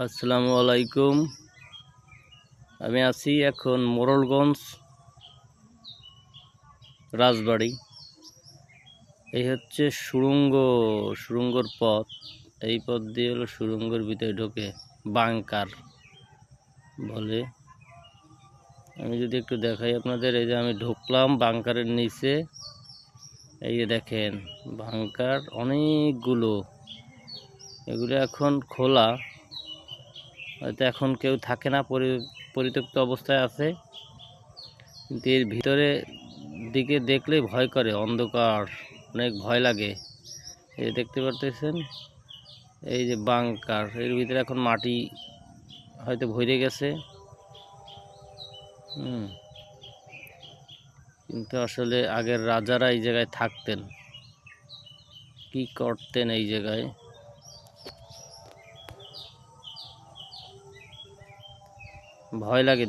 আসসালামু আলাইকুম। আমি আছি এখন মোড়লগঞ্জ রাজবাড়ি। এই হচ্ছে সুড়ঙ্গর পথ। এই পথ দিয়ে হলো সুড়ঙ্গের ভিতরে ঢোকে বাংকার বলে। আমি যদি একটু দেখাই আপনাদের, এই যে আমি ঢুকলাম বাংকারের নিচে। এই যে দেখেন বাংকার অনেকগুলো, এগুলো এখন খোলা, হয়তো এখন কেউ থাকে না, পরিত্যক্ত অবস্থায় আছে। কিন্তু এর ভিতরে দিকে দেখলে ভয় করে, অন্ধকার, অনেক ভয় লাগে। এই দেখতে পারতেছেন, এই যে বাংকার, এর ভিতরে এখন মাটি হয়তো ভরে গেছে। কিন্তু আসলে আগের রাজারা এই জায়গায় থাকতেন, কি করতেন এই জায়গায়, ভয় লাগে।